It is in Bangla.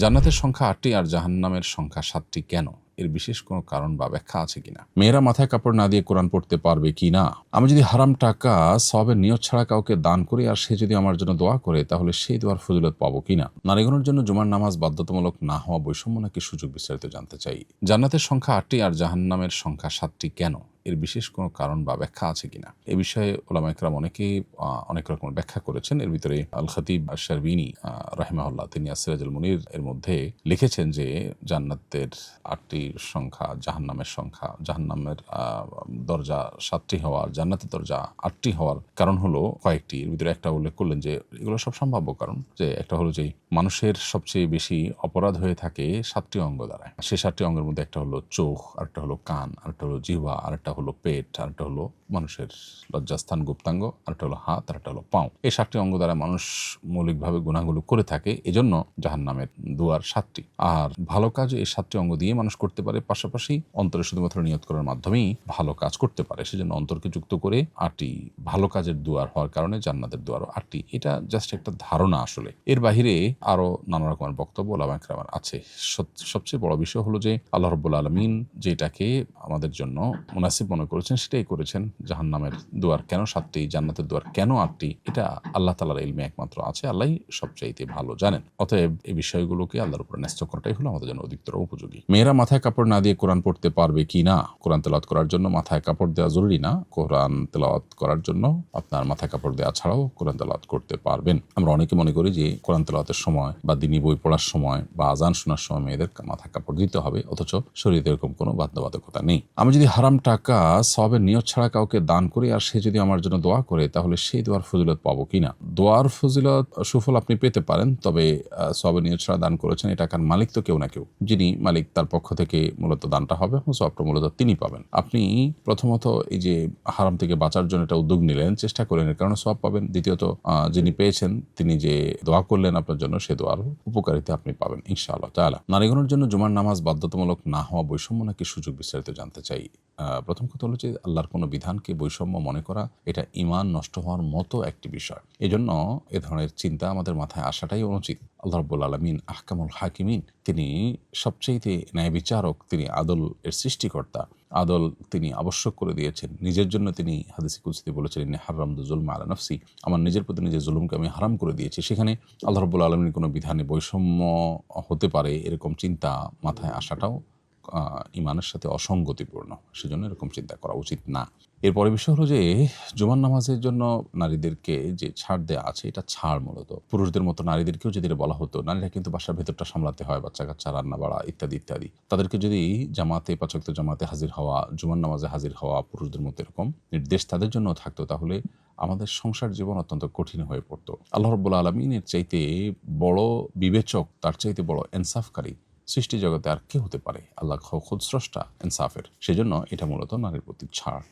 জান্নাতের সংখ্যা ৮টি আর জাহান্নামের সংখ্যা ৭টি কেন? এর বিশেষ কোনো কারণ বা ব্যাখ্যা আছে কিনা? মেয়েরা মাথায় কাপড় না দিয়ে কোরআন পড়তে পারবে কিনা? আমি যদি হারাম টাকা সওয়াবের নিয়ত ছাড়া কাউকে দান করি আর সে যদি আমার জন্য দোয়া করে, তাহলে সেই দোয়ার ফজিলত পাবো কিনা? নারীগণের জন্য জুমার নামাজ বাধ্যতামূলক না হওয়া বৈষম্য নাকি সুযোগ, বিস্তারিত জানতে চাই। জান্নাতের সংখ্যা ৮টি আর জাহান্নামের সংখ্যা ৭টি কেন? এর বিশেষ কোনো কারণ বা ব্যাখ্যা আছে কিনা? এ বিষয়ে ওলামা ইকরাম অনেকেই অনেক রকমের ব্যাখ্যা করেছেন। এর ভিতরে আল খতিব আশ-শারবিনী রাহিমাহুল্লাহ তিনি সিরাজুল মুনির এর মধ্যে লিখেছেন যে জান্নাতের ৮টির সংখ্যা, জাহান্নামের সংখ্যা, জাহান্নামের দরজা ৭টি হওয়ার, জান্নাতের দরজা 8টি হওয়ার কারণ হলো কয়েকটি। এর ভিতরে একটা উল্লেখ করলেন যে এগুলো সব সম্ভাব্য কারণ। যে একটা হলো যে মানুষের সবচেয়ে বেশি অপরাধ হয়ে থাকে 7টি অঙ্গ দ্বারা। সেই 7টি অঙ্গের মধ্যে একটা হলো চোখ, আরেকটা হলো কান, আরেকটা হলো জিহ্বা, আরেকটা হলো পেট, আরেকটা হলো মানুষের লজ্জাস্থান গুপ্তাঙ্গ, আরেকটা হলো হাত, আরেকটা হলো পাও। এই 7টি অঙ্গ দ্বারা মানুষ মৌলিকভাবে গুনাহগুলো করে থাকে। এজন্য জাহান্নামের দুয়ার 7টি। আর ভালো কাজ এই 7টি অঙ্গ দিয়ে মানুষ করতে পারে, পাশাপাশি অন্তরে শুধুমাত্র নিয়ত করার মাধ্যমেই ভালো কাজ করতে পারে। সেজন্য অন্তরকে যুক্ত করে 8টি ভালো কাজের দুয়ার হওয়ার কারণে জান্নাতের দুয়ারও 8টি। এটা জাস্ট একটা ধারণা আসলে। এর বাহিরে আরো নানা রকমের বক্তব্য ওলামা ইকরামের আছে। সবচেয়ে বড় বিষয় হলো যে আল্লাহ রাব্বুল আলামিন যেটাকে আমাদের জন্য মুনাসিব মনে করেছেন সেটাই করেছেন। জাহান্নামের দুয়ার কেন 7টি, জান্নাতের দুয়ার কেন 8টি, এটা আল্লাহ তাআলার ইলমে একমাত্র আছে। আল্লাহই সবচাইতে ভালো জানেন। অতএব এই বিষয়গুলোকে আল্লাহর উপর ন্যস্ত করাটাই হলো আমাদের জন্য অধিকতর উপযোগী। মেয়েরা মাথায় কাপড় না দিয়ে কোরআন পড়তে পারবে কি না? কোরআন তেলাওয়াত করার জন্য মাথায় কাপড় দেওয়া জরুরি না। কোরআন তেলাওয়াত করার জন্য আপনার মাথায় কাপড় দেওয়া ছাড়াও কোরআন তেলাওয়াত করতে পারবেন। আমরা অনেকে মনে করি যে কোরআন তেলাওয়াতের সময় বা দিনী বই পড়ার সময় বা আজান শোনার সময় মেয়েদের মাথায় কাপড় দিতে হবে, অথচ শরীয়তে এরকম কোনো বাধ্যবাধকতা নেই। আমি যদি হারাম টাকা সওয়াবের নিয়ত ছাড়া কাউকে দান করি আর সে যদি আমার জন্য দোয়া করে, তাহলে সেই দোয়ার ফজিলত পাবো কিনা? দোয়ার ফজিলত সুফল আপনি পেতে পারেন, তবে সওয়াবের নিয়ত ছাড়া দান করেছেন, এই টাকার মালিক তো কেউ না কেউ। যিনি মালিক তার পক্ষ থেকে মূলত দানটা হবে এবং সওয়াবটা মূলত তিনি পাবেন। আপনি প্রথমত এই যে হারাম থেকে বাঁচার জন্য একটা উদ্যোগ নিলেন, চেষ্টা করলেন, এর কারণে সওয়াব পাবেন। দ্বিতীয়ত যিনি পেয়েছেন তিনি যে দোয়া করলেন আপনার জন্য, সে দোয়ার উপকারিতা আপনি পাবেন ইনশাআল্লাহ তাআলা। নারীগণের জন্য জুমার নামাজ বাধ্যতামূলক না হওয়া বৈষম্য নাকি সুযোগ, বিস্তারিত জানতে চাই। প্রথম কথা হলো যে আল্লাহর কোনো বিধানকে বৈষম্য মনে করা, এটা ঈমান নষ্ট হওয়ার মতো একটি বিষয়। এজন্য এ ধরনের চিন্তা আমাদের মাথায় আসাটাই অনুচিত। আল্লাহ রাব্বুল আলামিন আহকামুল হাকিমিন, তিনি সবচেয়ে ন্যায় বিচারক, তিনি আদল এর সৃষ্টিকর্তা। আদল তিনি আবশ্যক করে দিয়েছেন। নিজের জন্য তিনি হাদিসে কুদসিতে বলেছেন, ইন্নী হারামতু যুলমা আলা নাফসি, আমার নিজের প্রতি নিজের জুলুমকে আমি হারাম করে দিয়েছি। সেখানে আল্লাহ রাব্বুল আলামিনের কোনো বিধানে বৈষম্য হতে পারে এরকম চিন্তা মাথায় আসাটাও ঈমানের সাথে অসঙ্গতিপূর্ণ। সেজন্য এরকম চিন্তা করা উচিত না। এরপরের বিষয় হলো যে জুমার নামাজের জন্য নারীদেরকে যে ছাড় দেওয়া আছে, এটা ছাড় মূলত পুরুষদের মতো নারীদেরকেও যদি বলা হতো, নারীরা কিন্তু বাসার ভেতরটা সামলাতে হয়, বাচ্চা কাচ্চা, রান্না বাড়া ইত্যাদি ইত্যাদি। তাদেরকে যদি জামাতে, 5 ওয়াক্ত জামাতে হাজির হওয়া, জুমার নামাজে হাজির হওয়া পুরুষদের মতো এরকম নির্দেশ তাদের জন্য থাকতো, তাহলে আমাদের সংসার জীবন অত্যন্ত কঠিন হয়ে পড়তো। আল্লাহ রাব্বুল আলামিনের চাইতে বড় বিবেচক, তার চাইতে বড় ইনসাফকারী সৃষ্টি জগতে আর কে হতে পারে? আল্লাহ খুদ স্রষ্টা ইনসাফের। সেজন্য এটা মূলত নারীর প্রতি ছাড়।